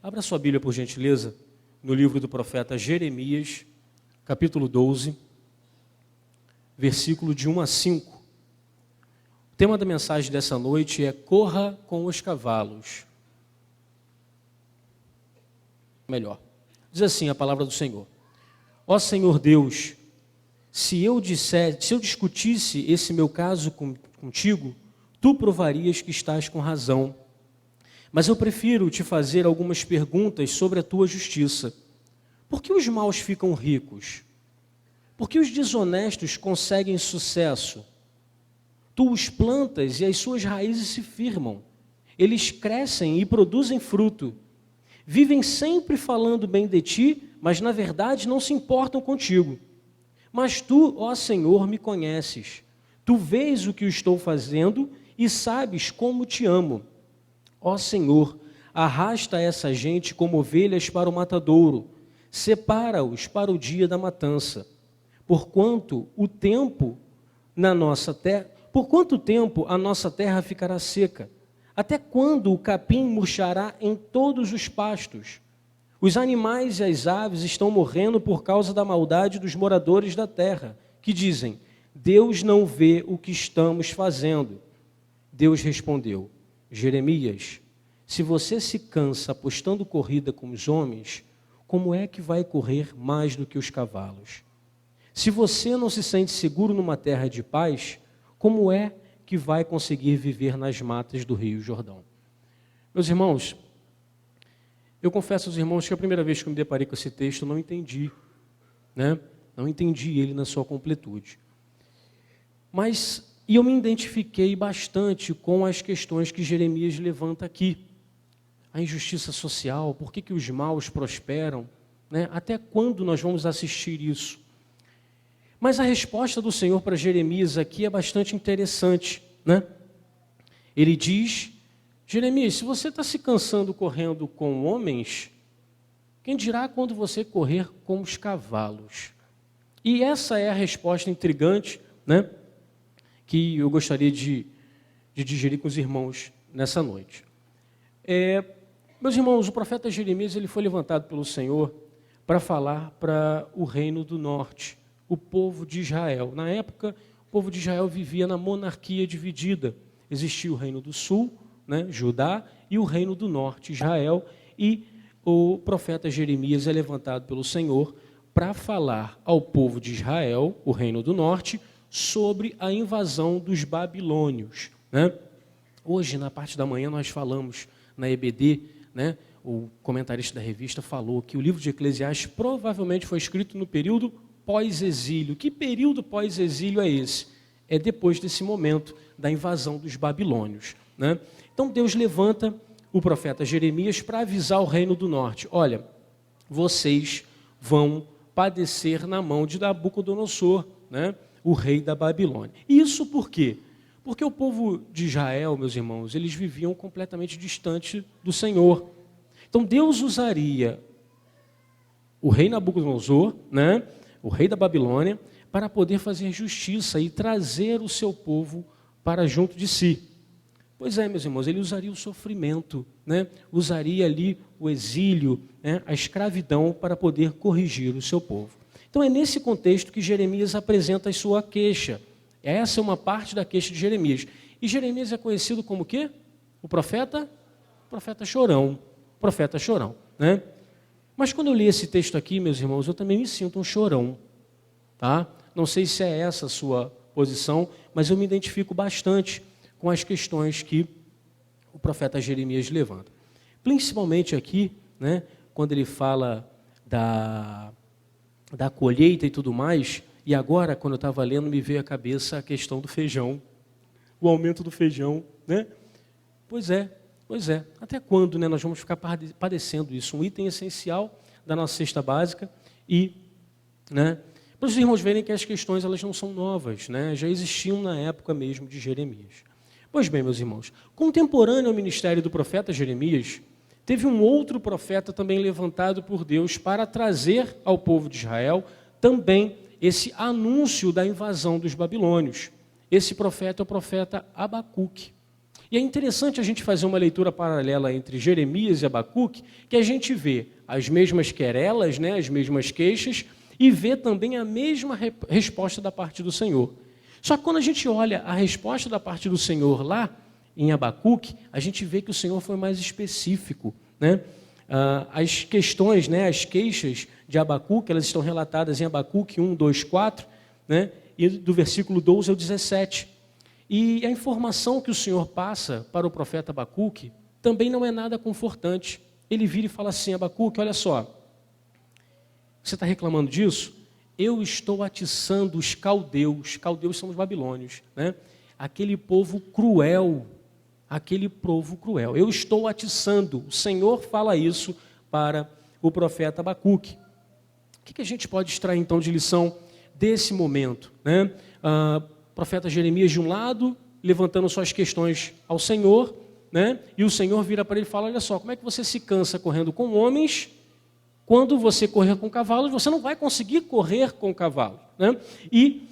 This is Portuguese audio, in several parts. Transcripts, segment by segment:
Abra sua Bíblia, por gentileza, no livro do profeta Jeremias, capítulo 12, versículo de 1 a 5. O tema da mensagem dessa noite é Corra com os cavalos. Melhor. Diz assim a palavra do Senhor. Ó Senhor Deus, se eu discutisse esse meu caso contigo, tu provarias que estás com razão. Mas eu prefiro te fazer algumas perguntas sobre a tua justiça. Por que os maus ficam ricos? Por que os desonestos conseguem sucesso? Tu os plantas e as suas raízes se firmam. Eles crescem e produzem fruto. Vivem sempre falando bem de ti, mas na verdade não se importam contigo. Mas tu, ó Senhor, me conheces. Tu vês o que eu estou fazendo e sabes como te amo. Ó Senhor, arrasta essa gente como ovelhas para o matadouro. Separa-os para o dia da matança. Por quanto tempo a nossa terra ficará seca? Até quando o capim murchará em todos os pastos? Os animais e as aves estão morrendo por causa da maldade dos moradores da terra, que dizem, Deus não vê o que estamos fazendo. Deus respondeu, Jeremias, se você se cansa apostando corrida com os homens, como é que vai correr mais do que os cavalos? Se você não se sente seguro numa terra de paz, como é que vai conseguir viver nas matas do Rio Jordão? Meus irmãos, eu confesso aos irmãos que a primeira vez que eu me deparei com esse texto, eu não entendi, Não entendi ele na sua completude. E eu me identifiquei bastante com as questões que Jeremias levanta aqui. A injustiça social, por que os maus prosperam, Até quando nós vamos assistir isso? Mas a resposta do Senhor para Jeremias aqui é bastante interessante, Ele diz, Jeremias, se você está se cansando correndo com homens, quem dirá quando você correr com os cavalos? E essa é a resposta intrigante, que eu gostaria de digerir com os irmãos nessa noite. Meus irmãos, o profeta Jeremias ele foi levantado pelo Senhor para falar para o reino do norte, o povo de Israel. Na época, o povo de Israel vivia na monarquia dividida. Existia o reino do sul, Judá, e o reino do norte, Israel, e o profeta Jeremias é levantado pelo Senhor para falar ao povo de Israel, o reino do norte, sobre a invasão dos babilônios. Hoje, na parte da manhã, nós falamos na EBD, o comentarista da revista falou que o livro de Eclesiastes provavelmente foi escrito no período pós-exílio. Que período pós-exílio é esse? É depois desse momento da invasão dos babilônios. Então Deus levanta o profeta Jeremias para avisar o reino do norte. Olha, vocês vão padecer na mão de Nabucodonosor, o rei da Babilônia. Isso por quê? Porque o povo de Israel, meus irmãos, eles viviam completamente distante do Senhor. Então Deus usaria o rei Nabucodonosor, o rei da Babilônia, para poder fazer justiça e trazer o seu povo para junto de si. Pois é, meus irmãos, ele usaria o sofrimento, usaria ali o exílio, a escravidão para poder corrigir o seu povo. Então é nesse contexto que Jeremias apresenta a sua queixa. Essa é uma parte da queixa de Jeremias. E Jeremias é conhecido como o quê? O profeta? Profeta chorão. Profeta chorão, Mas quando eu li esse texto aqui, meus irmãos, eu também me sinto um chorão, tá? Não sei se é essa a sua posição, mas eu me identifico bastante com as questões que o profeta Jeremias levanta. Principalmente aqui, quando ele fala da colheita e tudo mais, e agora, quando eu estava lendo, me veio à cabeça a questão do feijão, o aumento do feijão, Pois é. Até quando nós vamos ficar padecendo isso? Um item essencial da nossa cesta básica e, para os irmãos verem que as questões elas não são novas, já existiam na época mesmo de Jeremias. Pois bem, meus irmãos, contemporâneo ao ministério do profeta Jeremias, teve um outro profeta também levantado por Deus para trazer ao povo de Israel também esse anúncio da invasão dos babilônios. Esse profeta é o profeta Abacuque. E é interessante a gente fazer uma leitura paralela entre Jeremias e Abacuque, que a gente vê as mesmas querelas, né, as mesmas queixas, e vê também a mesma resposta da parte do Senhor. Só que quando a gente olha a resposta da parte do Senhor lá em Abacuque, a gente vê que o Senhor foi mais específico, né? As questões, né, as queixas de Abacuque, elas estão relatadas em Abacuque 1, 2, 4, né, e do versículo 12 ao 17. E a informação que o Senhor passa para o profeta Abacuque também não é nada confortante. Ele vira e fala assim: Abacuque, olha só, você está reclamando disso? Eu estou atiçando os caldeus são os babilônios, né? Aquele povo cruel, eu estou atiçando, o Senhor fala isso para o profeta Abacuque. O que a gente pode extrair então de lição desse momento, né? Profeta Jeremias de um lado, levantando suas questões ao Senhor, né? E o Senhor vira para ele e fala: olha só, como é que você se cansa correndo com homens? Quando você correr com cavalos, você não vai conseguir correr com cavalos, né? E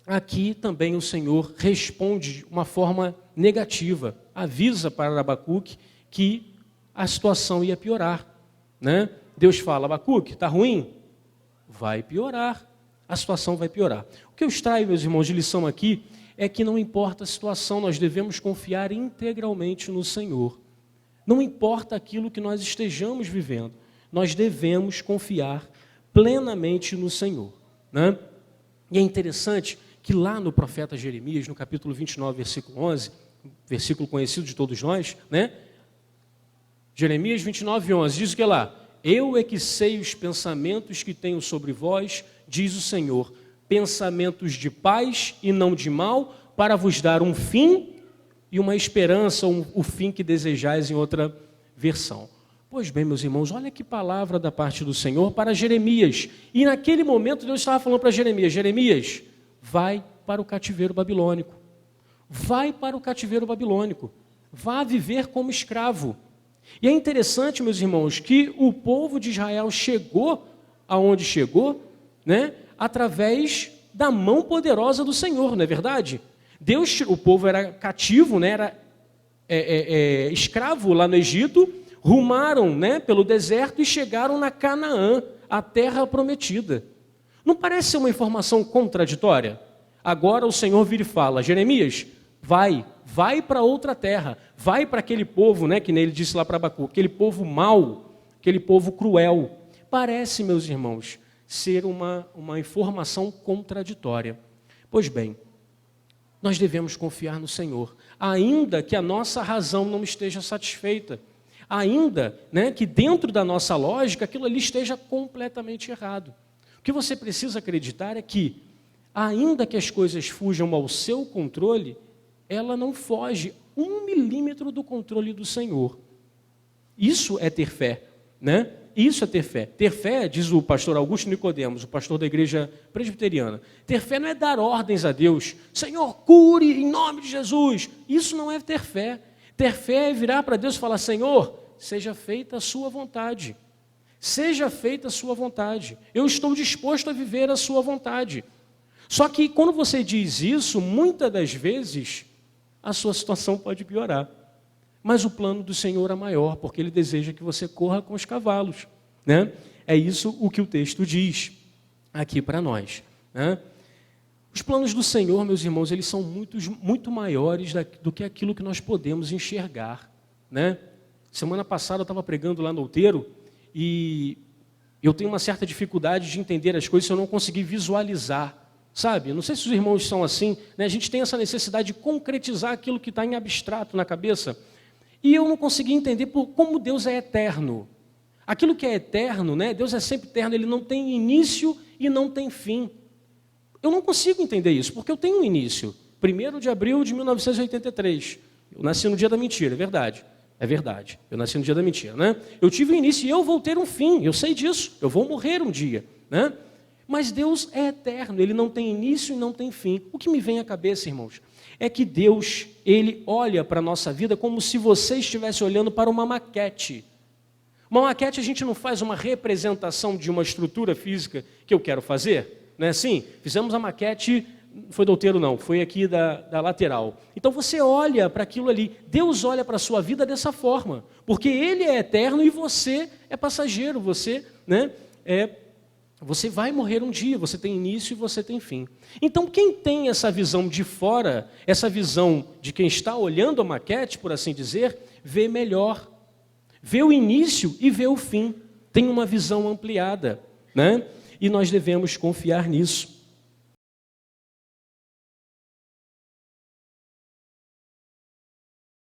aqui também o Senhor responde de uma forma negativa, avisa para Abacuque que a situação ia piorar, né? Deus fala: Abacuque, está ruim? Vai piorar, a situação vai piorar. O que eu extraio, meus irmãos, de lição aqui é que não importa a situação, nós devemos confiar integralmente no Senhor. Não importa aquilo que nós estejamos vivendo, nós devemos confiar plenamente no Senhor, né? E é interessante que lá no profeta Jeremias, no capítulo 29, versículo 11, versículo conhecido de todos nós, né? Jeremias 29, 11, diz o que lá? Eu é que sei os pensamentos que tenho sobre vós, diz o Senhor, pensamentos de paz e não de mal, para vos dar um fim e uma esperança, o fim que desejais em outra versão. Pois bem, meus irmãos, olha que palavra da parte do Senhor para Jeremias. E naquele momento Deus estava falando para Jeremias: Jeremias, vai para o cativeiro babilônico. Vai para o cativeiro babilônico. Vá viver como escravo. E é interessante, meus irmãos, que o povo de Israel chegou aonde chegou, né, através da mão poderosa do Senhor, não é verdade? O povo era cativo, né, era escravo lá no Egito, rumaram, né, pelo deserto e chegaram na Canaã, a terra prometida. Não parece ser uma informação contraditória? Agora o Senhor vira e fala: Jeremias, vai para outra terra, vai para aquele povo, né, que ele disse lá para Abacuque, aquele povo mau, aquele povo cruel. Parece, meus irmãos, ser uma informação contraditória. Pois bem, nós devemos confiar no Senhor, ainda que a nossa razão não esteja satisfeita, ainda, né, que dentro da nossa lógica aquilo ali esteja completamente errado. O que você precisa acreditar é que, ainda que as coisas fujam ao seu controle, ela não foge 1 milímetro do controle do Senhor. Isso é ter fé, né? Isso é ter fé. Ter fé, diz o pastor Augusto Nicodemos, o pastor da igreja presbiteriana, ter fé não é dar ordens a Deus: Senhor, cure em nome de Jesus. Isso não é ter fé. Ter fé é virar para Deus e falar: Senhor, seja feita a sua vontade. Seja feita a sua vontade. Eu estou disposto a viver a sua vontade. Só que quando você diz isso, muitas das vezes, a sua situação pode piorar. Mas o plano do Senhor é maior, porque Ele deseja que você corra com os cavalos, né? É isso o que o texto diz aqui para nós, né? Os planos do Senhor, meus irmãos, eles são muito maiores do que aquilo que nós podemos enxergar, né? Semana passada eu estava pregando lá no Outeiro e eu tenho uma certa dificuldade de entender as coisas se eu não conseguir visualizar, sabe? Não sei se os irmãos são assim, né? A gente tem essa necessidade de concretizar aquilo que está em abstrato na cabeça. E eu não consegui entender como Deus é eterno. Aquilo que é eterno, né? Deus é sempre eterno, Ele não tem início e não tem fim. Eu não consigo entender isso, porque eu tenho um início. 1º de abril de 1983. Eu nasci no dia da mentira, é verdade. É verdade, eu nasci no dia da mentira, né? Eu tive um início e eu vou ter um fim, eu sei disso. Eu vou morrer um dia, né? Mas Deus é eterno, Ele não tem início e não tem fim. O que me vem à cabeça, irmãos, é que Deus, Ele olha para a nossa vida como se você estivesse olhando para uma maquete. Uma maquete, a gente não faz uma representação de uma estrutura física que eu quero fazer, não é assim? Fizemos a maquete foi do outeiro não, foi aqui da lateral. Então você olha para aquilo ali, Deus olha para a sua vida dessa forma, porque Ele é eterno e você é passageiro, você, você vai morrer um dia, você tem início e você tem fim. Então quem tem essa visão de fora, essa visão de quem está olhando a maquete, por assim dizer, vê melhor, vê o início e vê o fim, tem uma visão ampliada, né? E nós devemos confiar nisso.